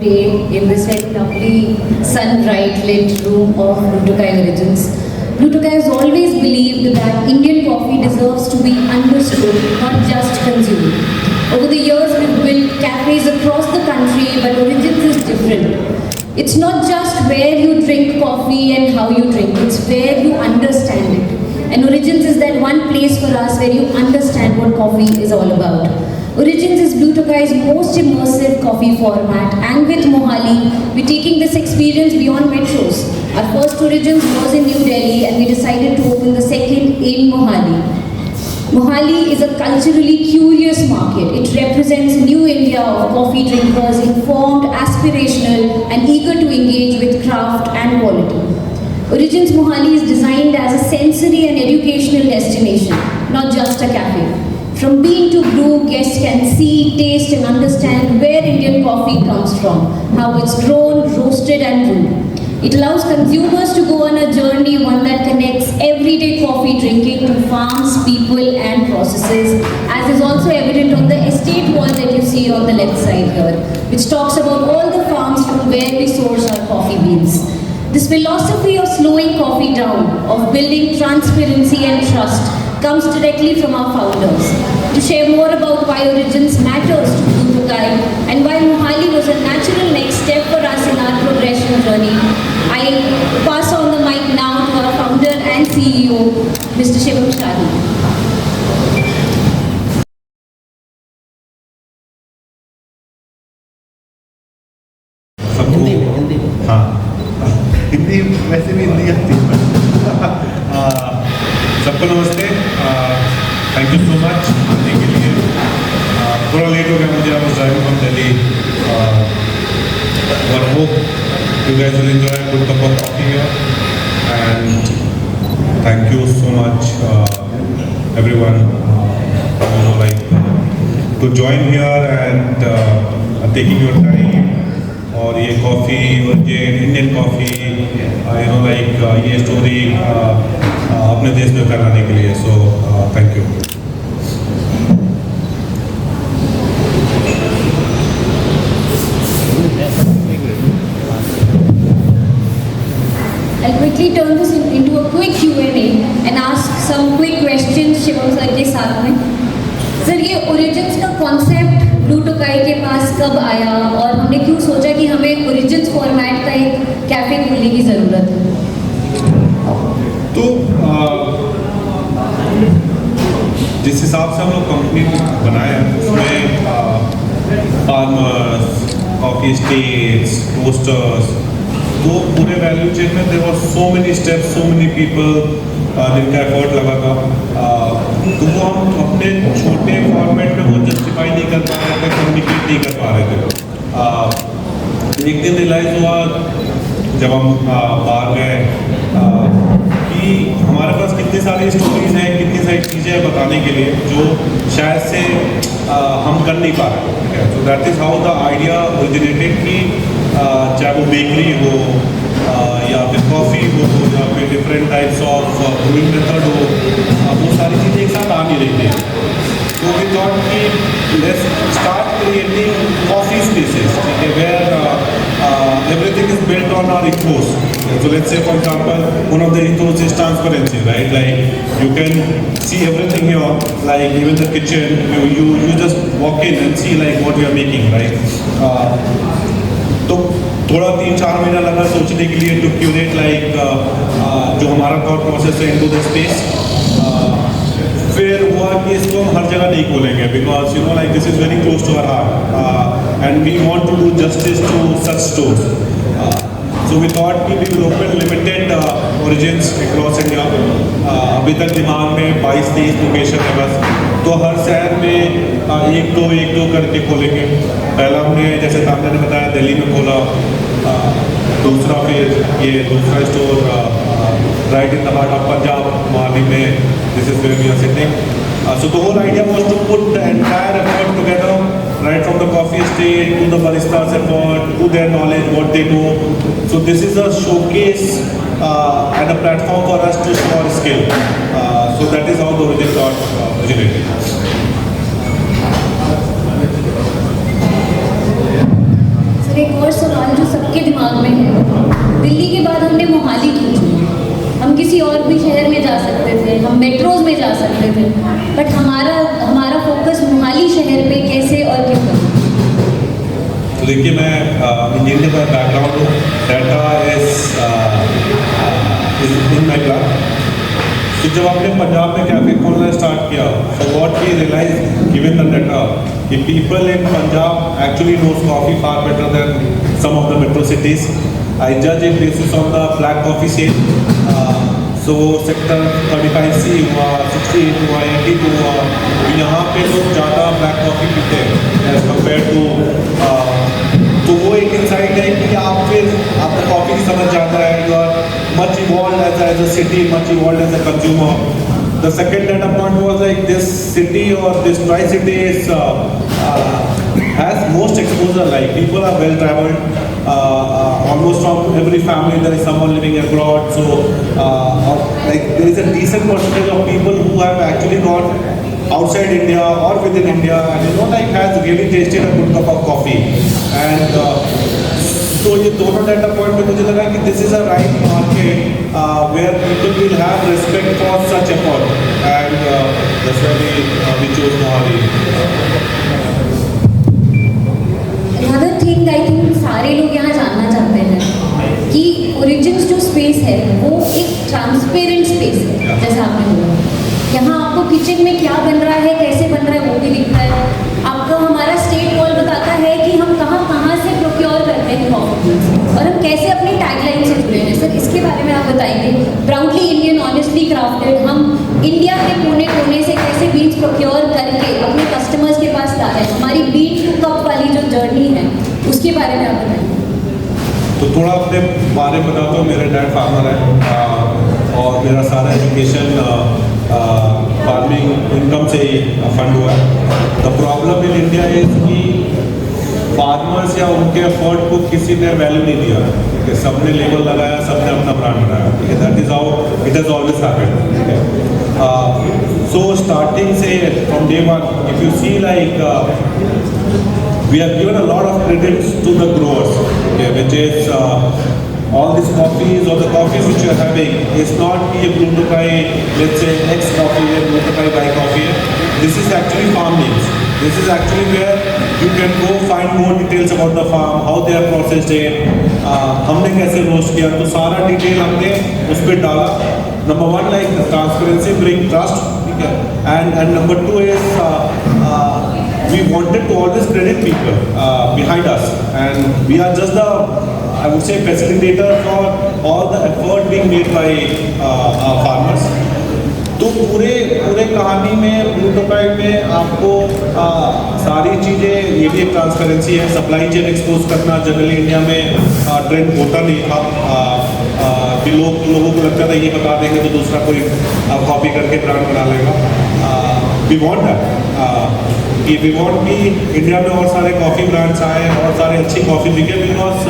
Day in this very lovely sun-bright lit room of Blue Tokai Origins. Blue Tokai has always believed that Indian coffee deserves to be understood, not just consumed. Over the years, we've built cafes across the country, but Origins is different. It's not just where you drink coffee and how you drink, it's where you understand it. And Origins is that one place for us where you understand what coffee is all about. Origins is Blue Tokai's most immersive coffee format, and with Mohali, we're taking this experience beyond metros. Our first Origins was in New Delhi, and we decided to open the second in Mohali. Mohali is a culturally curious market. It represents new India of coffee drinkers, informed, aspirational, and eager to engage with craft and quality. Origins Mohali is designed as a sensory and educational destination, not just a cafe. From bean to brew, guests can see, taste and understand where Indian coffee comes from, how it's grown, roasted and brewed. It allows consumers to go on a journey, one that connects everyday coffee drinking to farms, people and processes, as is also evident on the estate wall that you see on the left side here, which talks about all the farms from where we source our coffee beans. This philosophy of slowing coffee down, of building transparency and trust, comes directly from our founders. To share more about why Origins matters to Blue Tokai and why Mohali was a natural next step for us in our progression journey, I pass on the mic now to our founder and CEO, Mr. Shivam Shahi. Hindi वैसे भी हिंदी आती है। सबको नमस्ते, thank you so much आने के लिए। थोड़ा लेट हो गया मुझे, I was driving from Delhi, but hope you guys will enjoy a good cup of coffee here, and thank you so much everyone to join here and taking your time और ये coffee और ये Indian coffee ये story अपने देश में कराने के लिए, so thank you. I'll quickly turn this into a quick Q&A and ask some quick questions Shivam sir के साथ में। सर, ये ओरिजिन्स का कॉन्सेप्ट ब्लू टोकाई के पास कब आया और हमने क्यों सोचा कि हमें ओरिजिन्स फॉर्मेट का एक कैफे खोलने की ज़रूरत है? तो जिस हिसाब से हम लोग कंपनी बनाए उसमें फार्मर्स, कॉफी स्टेट्स, रोस्टर्स, तो पूरे वैल्यू चेन में there were so many steps, so many people जिनका एफर्ट लगा था, तो वो हम अपने छोटे फॉर्मेट में वो जस्टिफाई नहीं कर पा रहे थे, कम्युनिकेट नहीं कर पा रहे थे। एक दिन रियलाइज़ हुआ जब हम बाहर गए कि हमारे पास कितनी सारी स्टोरीज हैं, कितनी सारी चीज़ें हैं बताने के लिए जो शायद से हम कर नहीं पा रहे। तो that is how the idea originated कि चाहे वो बेकरी हो या फिर कॉफ़ी हो या फिर different types of brewing method हो, वो सारी चीज़ें एक साथ आ नहीं रही थी। तो वी थॉट कि let's start creating coffee spaces, ठीक है, where everything is built on our ethos. So let's say, for example, one of the ethos is transparency, right? Like you can see everything here, like even the kitchen, you just walk in and see like what we are making, right? तो थोड़ा 3-4 महीना लगा सोचने के लिए to curate जो हमारा thought process है इनटू द स्पेस। फिर हुआ कि इसको हम हर जगह नहीं खोलेंगे because this is very close to our heart and we want to do justice to such stores. So we thought कि we will open limited origins across India. अभी तक दिमाग में 22-23 लोकेशन है बस, तो हर शहर में एक दो करके खोलेंगे। पहला हमने जैसे तान्या ने बताया दिल्ली में खोला, दूसरा फिर ये दूसरा store right in the heart of Punjab, Mohali में, this is where we are sitting. So the whole idea was to put the entire effort together, right from the coffee estate to the baristas' effort, to their knowledge, what they know. So this is a showcase and a platform for us to show our skill. So that is how the origin got originated. Sir, एक और metros में जा सकते थे, but हमारा focus Mohali शहर पे कैसे और क्यों करना? तो देखिए, मैं इंजीनियर का बैकग्राउंड हूँ, data is in my blood. तो जब आपने पंजाब में कैफे खोलना स्टार्ट किया, so what we realized given the data कि people in Punjab actually knows coffee far better than some of the metro cities. I judge it basis on the black coffee sale. So sector 35C हुआ, 68 हुआ, 82 हुआ, तो यहाँ पे लोग ज़्यादा black coffee पीते हैं एज कम्पेयर टू। तो वो एक इंसाइट है कि आप फिर आपको कॉफ़ी की समझ जाता है, you are much evolve as a city, much evolve as a consumer. The second data point was like this city or this tri-city is has most exposure, like people are well traveled, almost from every family there is someone living abroad, so like there is a decent percentage of people who have actually gone outside India or within India and like has really tasted a good cup of coffee and तो ये दोनों data point पे मुझे लगा कि this is a right market where people will have respect for such effort and that's why we chose Mohali. Another thing I think सारे लोग यहाँ जानना चाहते हैं कि ओरिजिन्स जो स्पेस है वो एक ट्रांसपेरेंट स्पेस है, जैसा आपने बोला। यहाँ आपको किचन में क्या बन रहा है, कैसे बन रहा है वो भी दिखता है आपको। हमारा स्टेट वॉल बताता है कि हम कहाँ से प्रोक्योर करते हैं कॉफी और हम कैसे अपनी टैगलाइन से जुड़े हैं। सर, इसके बारे में आप बताएंगे? प्राउडली इंडियन, ऑनेस्टली क्राफ्टेड, हम इंडिया के कोने कोने से कैसे बीन्स प्रोक्योर करके अपने कस्टमर्स के पास ला रहे हैं। हमारी बीन टू कप वाली जो जर्नी है उसके बारे में आप बताएंगे? तो थोड़ा अपने बारे में बताता हूँ। मेरे डैड फार्मर है और मेरा सारा एजुकेशन फार्मिंग इनकम से ही फंड हुआ है। The problem in India is कि फार्मर्स या उनके एफर्ट को किसी ने वैल्यू नहीं दिया कि सबने लेबल लगाया, सबने अपना ब्रांड बनाया। ठीक है, that is how it has always happened. ठीक है, सो स्टार्टिंग से from day one if you see like we have given a lot of credits to the growers, okay, which is all these coffees or the coffees which you are having is not a Blue Tokai, let's say X coffee or Blue Tokai Y coffee. This is actually farm names. This is actually where you can go find more details about the farm, how they are processed it, हमने कैसे roast किया, तो सारा detail हमने उस पर डाला। Number one like transparency bring trust, ठीक है, and number two is we wanted to always credit people behind us and we are just the I would say facilitator for all the effort being made by our farmers। तो पूरे कहानी में blue Tokai में आपको सारी चीज़ें, ये भी एक ट्रांसपेरेंसी है। सप्लाई चेन एक्सपोज करना जनरली इंडिया में ट्रेंड होता नहीं था कि लोगों को लगता था ये बता देंगे तो दूसरा कोई कॉपी करके ब्रांड बना लेगा। वी वांट दैट कि वी वांट कि इंडिया में और सारे कॉफ़ी ब्रांड्स आए और सारे अच्छी कॉफ़ी बिके, because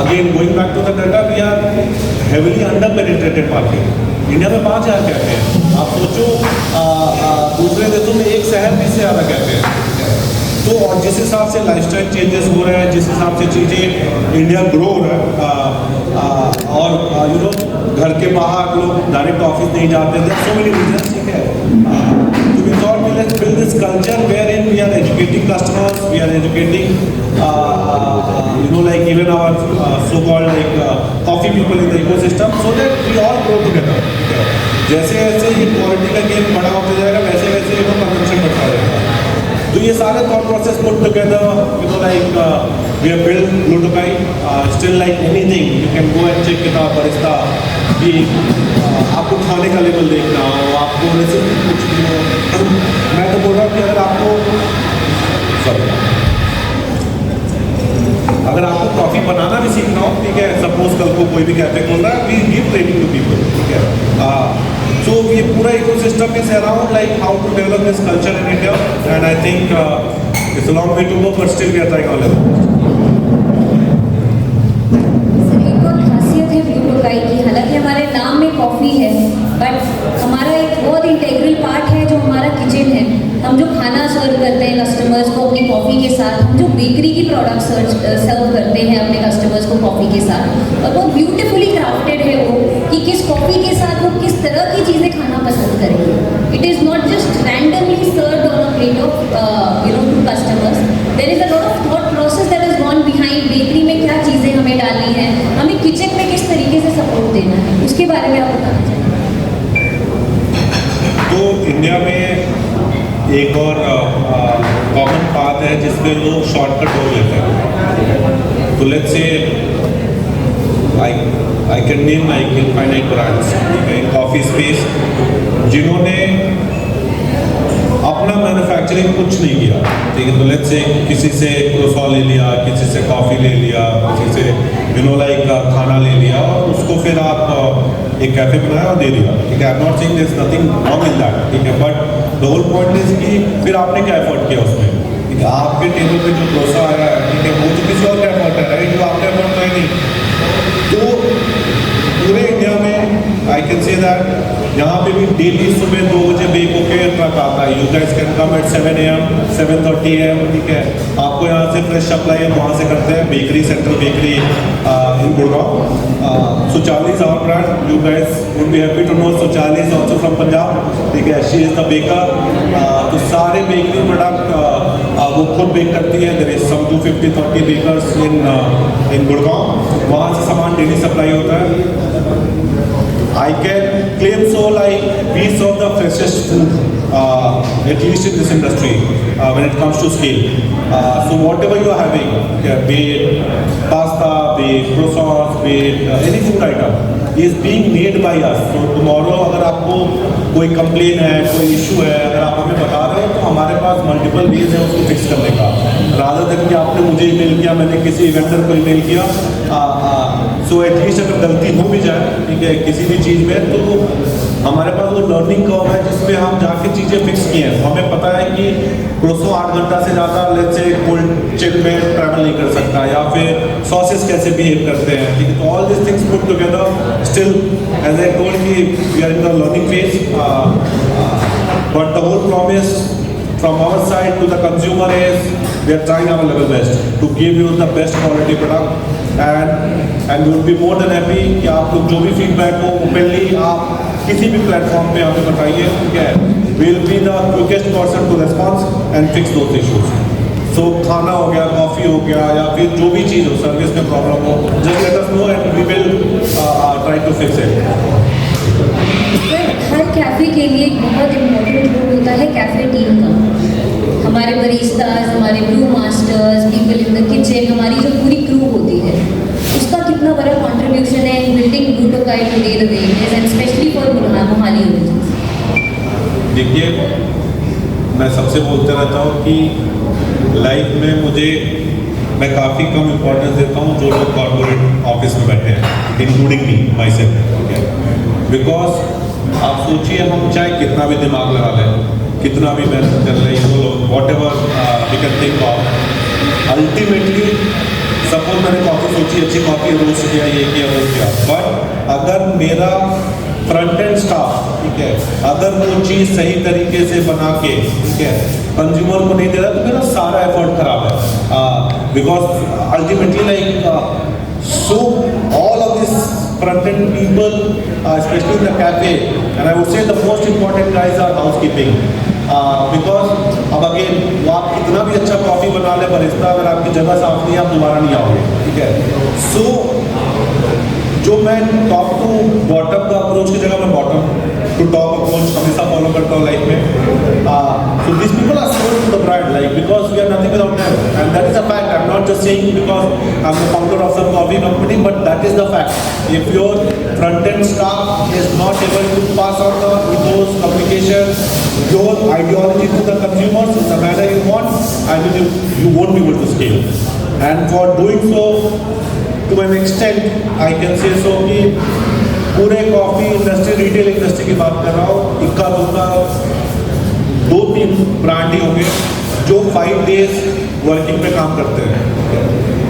again going back to the data we are heavily under penetrated market. India में 5,000 कहते हैं, आप सोचो दूसरे देशों में एक शहर भी से ज़्यादा कहते हैं। तो और जिस हिसाब से लाइफस्टाइल चेंजेस हो रहे हैं, जिस हिसाब से चीज़ें इंडिया ग्रो हो रहा है और घर के बाहर लोग डायरेक्ट ऑफिस नहीं जाते थे, सो मेनी रीजंस, ठीक है। तो we thought let's build this culture wherein we are educating customers, we are educating like even our so-called like coffee people in the ecosystem, so that we all grow together। जैसे जैसे ये quality का game बड़ा होता जाएगा वैसे वैसे consumption बढ़ता जाएगा। तो ये सारे thought process put together, like we have built Blue Tokai, still like anything you can go and check it out barista कि आपको खाने का लेवल देखना हो, आपको रेसिपी पूछनी हो। मैं तो बोल रहा हूँ कि अगर आपको कॉफ़ी बनाना भी सीखना हो, ठीक है, सपोज कल को कोई भी कैफे खोल रहा है, we give training to people, ठीक है। सो ये पूरा ecosystem is around like how to develop this culture in India and I think it's a long way to go but still we are trying our level. की हालांकि हमारे नाम में coffee है, बट हमारा एक बहुत इंटेग्रल पार्ट है जो हमारा किचन है। हम जो खाना सर्व करते हैं कस्टमर्स को अपनी कॉफ़ी कॉफ़ी के साथ हम जो बेकरी की प्रोडक्ट्स सर्व करते हैं अपने कस्टमर्स को कॉफ़ी के साथ, और बहुत ब्यूटीफुली क्राफ्टेड है वो कि किस कॉफ़ी के साथ वो किस तरह की चीज़ें खाना पसंद करेंगे. It is not just randomly served on a plate of to customers. There is a lot of thought process that is gone behind. Bakery में क्या चीज़ें हमें डालनी है, हमें किचन में किस तरीके से सपोर्ट देना है, उसके बारे में आप बताना चाहिए. तो इंडिया में एक और कॉमन बात है जिसमें लोग शॉर्टकट हो लेते हैं. तो let's say I can name like infinite brands in coffee space जिन्होंने अपना मैन्युफैक्चरिंग कुछ नहीं किया. ठीक है, तो लेट्स से किसी से क्रोसॉन ले लिया, किसी से कॉफ़ी ले लिया, किसी से लाइक खाना ले लिया और उसको फिर आप एक कैफे बनाया और दे दिया. ठीक है, I am not saying there is nothing wrong in that. ठीक है, but the whole point is कि फिर आपने क्या एफर्ट किया उसमें. ठीक है, आपके टेबल पे जो डोसा आया है, ठीक है, वो तो किसी और का एफर्ट है, राइट, जो आपका एफर्ट है नहीं. तो पूरे इंडिया में आई कैन से दैट यहाँ पे भी डेली सुबह 2 बजे बेक होके ट्रक आता है. You guys can come at 7 AM 7:30 AM. ठीक है, आपको यहाँ से फ्रेश सप्लाई हम वहाँ से करते हैं. Bakery central bakery in Gurgaon. Suchali is our brand. You guys would be happy to know Suchali is also from Punjab. ठीक है, शी इज द बेकर. तो सारे बेकरी प्रोडक्ट वो खुद बेक करती है. देयर इज सम 250-30 बेकर्स इन गुड़गांव. वहाँ से सामान डेली सप्लाई होता है. I can claim so like we serve the freshest food at least in this industry when it comes to scale. So whatever you are having, be it pasta, be it croissants, be it any food item is being made by us. So tomorrow अगर आपको कोई complain है, कोई issue है, अगर आप हमें बता रहे हो तो हमारे पास मल्टीपल वेज है उसको फिक्स करने का. रादर देन कि आपने मुझे ईमेल किया, मैंने किसी वेंडर को ईमेल किया. सो एटलीस्ट अगर गलती हो भी जाए, ठीक है, किसी भी चीज़ में, तो हमारे पास वो लर्निंग कर्व है जिसमें हम जाके चीज़ें फिक्स किए हैं. तो हमें पता है कि प्रोसो 8 घंटा से ज़्यादा लेट्स से कोल्ड चेक में ट्रैवल नहीं कर सकता, या फिर सॉसेस कैसे बिहेव करते हैं. ठीक है, तो all this things put together still as I told कि we are in the learning phase. But the whole promise from our side to the consumer is we are trying our level best to give you the best quality product and we would be more than happy कि आप लोग जो भी feedback हो openly आप किसी भी platform पे हमें बताइए. ठीक है, we'll be the quickest person to respond and fix those issues. So खाना हो गया, कॉफ़ी हो गया, या फिर जो भी चीज़ हो, सर्विस में प्रॉब्लम हो, just let us know and we will try to fix it. Her cafe के लिए एक बहुत इम्पोर्टेंट रोल होता है कैफ़े टीम का. हमारे बरिस्ताज, हमारे brew masters, people in the kitchen, हमारी जो पूरी क्रू होती है, उसका कितना बड़ा कंट्रीब्यूशन है in building Blue Tokai today the way it is, and specially for Mohali origins. देखिए, मैं सबसे बोलते रहता हूँ कि लाइफ में मैं काफ़ी कम इम्पोर्टेंस देता हूँ जो लोग कॉर्पोरेट ऑफिस में बैठे हैं, इंक्लूडिंग मी माई सेल्फ. ठीक है, बिकॉज आप सोचिए हम चाहे कितना भी दिमाग लगा लें, कितना भी मेहनत कर रहे हैं, whatever we can think of, ultimately suppose मैंने कॉफ़ी सोची, अच्छी कॉफ़ी रोस्ट किया, ये किया, वो किया, बट अगर मेरा फ्रंट एंड स्टाफ, ठीक है, अगर वो चीज़ सही तरीके से बना के, ठीक है, कंज्यूमर को नहीं दे रहा तो मेरा सारा एफर्ट खराब है. Because ultimately like so all of this front end people, especially in the cafe, and I would say the most important guys are housekeeping. Because अब अगेन वो आप कितना भी अच्छा कॉफ़ी बना ले बरिस्ता, अगर आपकी जगह साफ नहीं है आप दोबारा नहीं आओगे. ठीक है, सो जो मैं टॉप टू बॉटम का अप्रोच की जगह मैं बॉटम टू टॉप अप्रोच हमेशा फॉलो करता हूँ लाइफ में. So this people are sold to the brand like because we are nothing without them, and that is a fact. I am not just saying because I am the founder of some coffee company, but that is the fact. If your front end staff is not able to pass out the ethos, communication, your ideology to the consumers in the manner you want, I mean you won't be able to scale. And for doing so to an extent, I can say so कि पूरे coffee industry, retail industry की बात कर रहा हूँ, इक्का दुक्का 2-3 brand ही होंगे जो 5 days वर्किंग पे काम करते हैं.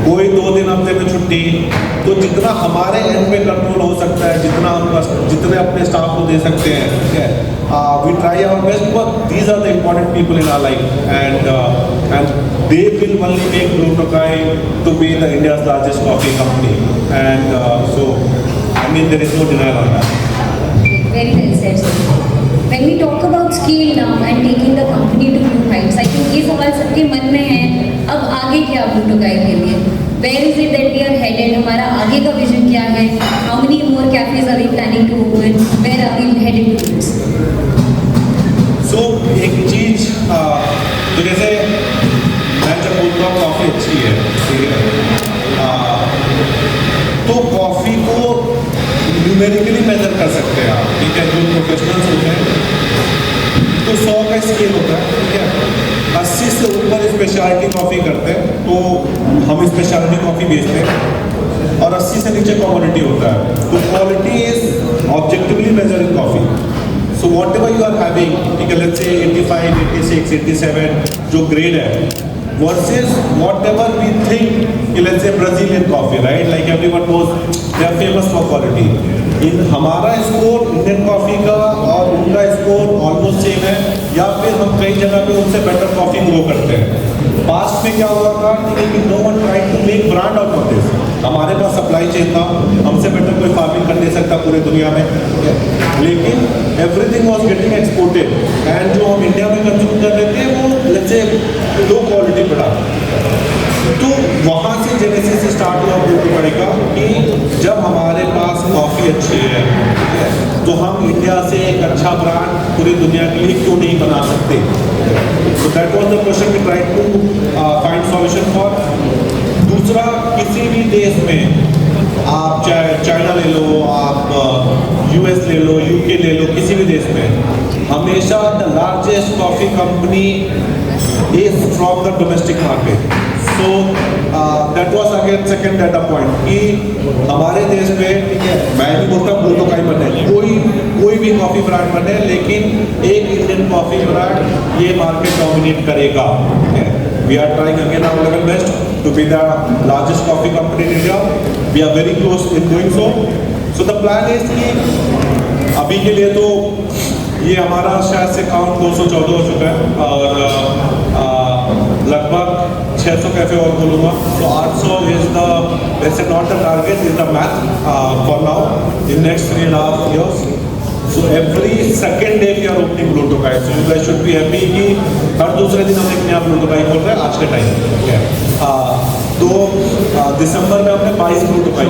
कोई 2 दिन हफ्ते में छुट्टी. तो जितना हमारे एंड पे कंट्रोल हो सकता है, जितना हम जितने अपने स्टाफ को दे सकते हैं, ठीक है, we try our best, but these are the important people in our life, and they will only make Blue Tokai to be the India's largest coffee company, and so I mean there is no denial on that. Very well said, sir. When we talk about scale now and taking the company to new heights, I think ये सवाल सबके मन में है, अब आगे क्या Blue Tokai के लिए? Where is it that we are headed? हमारा आगे का विजन क्या है? How many more cafes are we planning to open? Where are we headed towards? So एक चीज तो जैसे मैं जब बोलता हूँ कॉफ़ी अच्छी है, ठीक है, तो कॉफ़ी को न्यूमेरिकली मेजर कर सकते हैं आप, ठीक है, जो प्रोफेशनल्स होते हैं तो 100 का स्केल होता है, ठीक है, 80 से ऊपर स्पेशलिटी कॉफ़ी करते हैं तो हम स्पेशलिटी कॉफ़ी बेचते हैं, और 80 से नीचे कमोडिटी होता है, तो quality is objectively measure in coffee. So whatever you are having, ठीक है, let's say 85, 86, 87 जो ग्रेड है, versus whatever we think, let's say Brazilian coffee, right? Like everyone knows, they are famous for quality. इन हमारा score Indian coffee का और उनका score almost same है, या फिर हम कई जगह पे उनसे बेटर कॉफ़ी ग्रो करते हैं. पास्ट में क्या हुआ था कि no one tried to make brand out of this. हमारे पास सप्लाई चेन था, हमसे बेटर कोई फार्मिंग कर नहीं सकता पूरे दुनिया में, लेकिन everything was getting exported, and जो हम इंडिया में कंज्यूम कर रहे थे वो let's say low quality product. तो वहाँ से जेनेसिस स्टार्ट हुआ ब्लू टोकाई का कि जब हमारे पास कॉफ़ी अच्छी है, ठीक है, तो हम इंडिया से एक अच्छा ब्रांड पूरी दुनिया के लिए क्यों नहीं बना सकते. तो that was the question we tried to find solution for. दूसरा, किसी भी देश में आप चाहे चाइना ले लो, आप यूएस ले लो, यूके ले लो, किसी भी देश में हमेशा the largest coffee company is from the domestic market. So that was again second data point कि हमारे देश में, ठीक है, मैं नहीं बोलता ब्लू टोकाई बने, कोई भी कॉफ़ी ब्रांड बने, लेकिन एक इंडियन कॉफ़ी ब्रांड ये मार्केट डोमिनेट करेगा. We are trying again our level best to be the largest coffee company in India. We are very close in doing so. So the plan is कि अभी के लिए तो ये हमारा शायद से काउंट 214 हो चुका है, और लगभग 600 कैफे और खोलूँगा. So 800 is the, let's say not the target, is the math for now in next 3.5 years. So every second day we are opening Blue Tokai. So you guys should be happy कि हर दूसरे दिन हम एक नया Blue Tokai खोल रहे हैं आज के टाइम. तो दिसंबर में हमने 22 Blue Tokai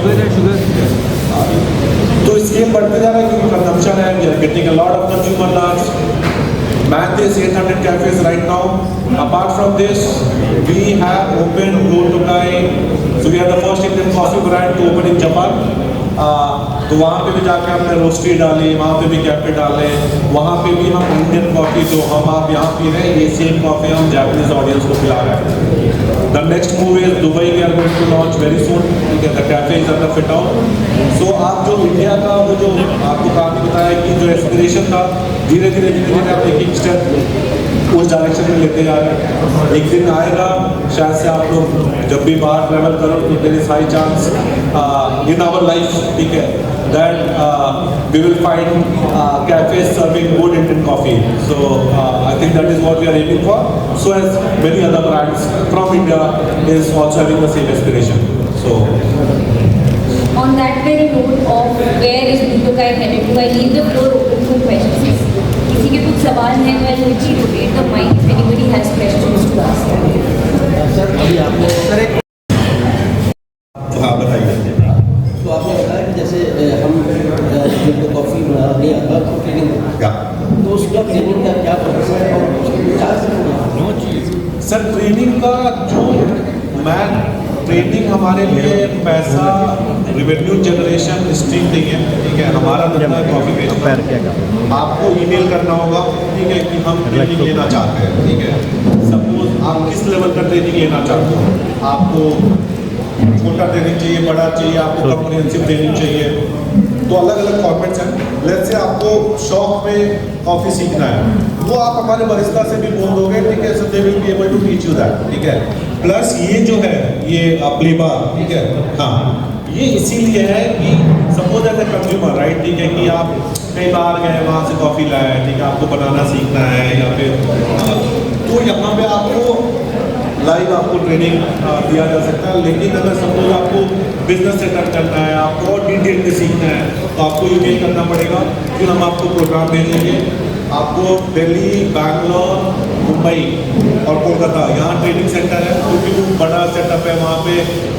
तो स्केल बढ़ते जा रहा है क्योंकि कंजम्पशन है, we are getting a lot of consumer large. Math is 800 cafes right now. Apart from this, we have opened Blue Tokai. So we are the first Indian coffee brand to open in Japan. तो वहाँ पे भी जाके हमने रोस्ट्री डाली, वहाँ पे भी कैफे डाले, वहाँ पे भी हम इंडियन कॉफ़ी जो हम आप यहाँ पी रहे हैं, ये सेम कॉफ़ी हम जापानीज ऑडियंस को पिला रहे हैं. The next move is Dubai, we are going to launch very soon, ठीक है, the cafe is under fit out. So आप जो इंडिया का वो जो आपको काफ़ी बताया कि जो एस्पिरेशन था, धीरे धीरे आप एक एक स्टेप उस डायरेक्शन में लेते जा रहे हैं. एक दिन आएगा शायद से आप लोग जब भी बाहर ट्रैवल करो तो there is high chance in our life, ठीक है, that we will find cafes serving good Indian coffee. So I think that is what we are aiming for. So as many other brands from India is also having the same aspiration. So on that very note of where is Blue Tokai headed to, I leave the floor open for questions. किसी के कुछ सवाल हैं तो I will rotate the mic if anybody has questions to ask. Sir अभी आपने sir एक हाँ बताइए. तो आपने बताया कि जैसे हम जिनको कॉफ़ी नहीं आता तो ट्रेनिंग, तो उसका ट्रेनिंग का क्या प्रोसेस है और उसको चार्ज सर ट्रेनिंग का जो मैं ट्रेनिंग हमारे लिए पैसा रेवेन्यू जनरेशन स्ट्रीम नहीं है, ठीक है, हमारा धंधा कॉफ़ी बेचना. आपको ईमेल करना होगा, ठीक है, कि हम ट्रेनिंग लेना चाहते हैं, ठीक है. सपोज आप किस लेवल का ट्रेनिंग लेना चाहते हो, आपको छोटा ट्रेनिंग चाहिए, बड़ा चाहिए, आपको कॉम्प्रिहेंसिव ट्रेनिंग चाहिए, तो अलग अलग फॉर्मेट्स हैं. लेट्स से आपको शौक में कॉफ़ी सीखना है, वो आप हमारे बरिस्ता से भी बोल दोगे, ठीक है, so they will be able to teach you that, ठीक है. प्लस ये जो है ये प्ले बार, ठीक है, हाँ, ये इसीलिए है कि suppose as a consumer, right, ठीक है, कि आप कहीं बाहर गए वहाँ से कॉफ़ी लाए, ठीक है, आपको बनाना सीखना है या फिर तो यहाँ पे आपको लाइव आपको ट्रेनिंग दिया जा सकता है। लेकिन अगर सपोज आपको बिजनेस सेटअप करना है, आपको और डिटेल में सीखना है, तो आपको ईमेल करना पड़ेगा। फिर हम आपको प्रोग्राम भेजेंगे। आपको दिल्ली, बैंगलोर, मुंबई और कोलकाता यहाँ ट्रेनिंग सेंटर है, क्योंकि वो बड़ा सेटअप है, वहाँ पे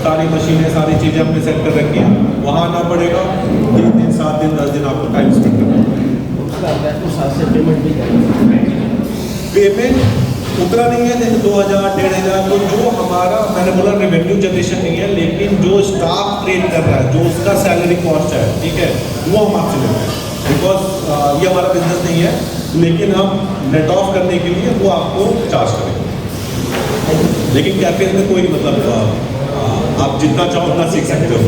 सारी मशीनें सारी चीज़ें हमने सेट कर रखी हैं। वहाँ आना पड़ेगा। 3 दिन 7 दिन 10 दिन आपको टाइम स्पेंड करना पड़ेगा। उसका आपको साथ से पेमेंट भी करना पेमेंट उतना नहीं है, जैसे 2000 1500, तो जो हमारा मैंने बोला रेवेन्यू जनरेशन नहीं है, लेकिन जो स्टाफ ट्रेन कर रहा है, जो उसका सैलरी कॉस्ट है, ठीक है, वो हम आपसे लेते हैं। बिकॉज ये हमारा बिजनेस नहीं है, लेकिन हम नेट ऑफ करने के लिए वो आपको चार्ज करेंगे। लेकिन कैफे में कोई मतलब आप जितना चाहो उतना सीख सकते हो।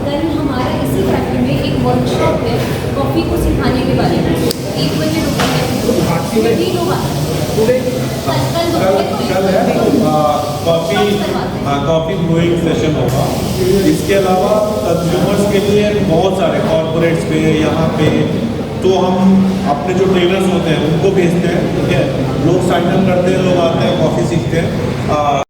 कल हमारा इसी कैफे में एक वर्कशॉप है कॉफ़ी को सिखाने के बारे में। 1 बजे लोग कल है कॉफ़ी ब्रूइंग सेशन होगा। इसके अलावा कंज्यूमर्स के लिए बहुत सारे कॉर्पोरेट्स पे यहाँ पे तो हम अपने जो ट्रेनर्स होते हैं उनको भेजते हैं, ठीक है, लोग साइन अप करते हैं, लोग आते हैं, कॉफ़ी सीखते हैं।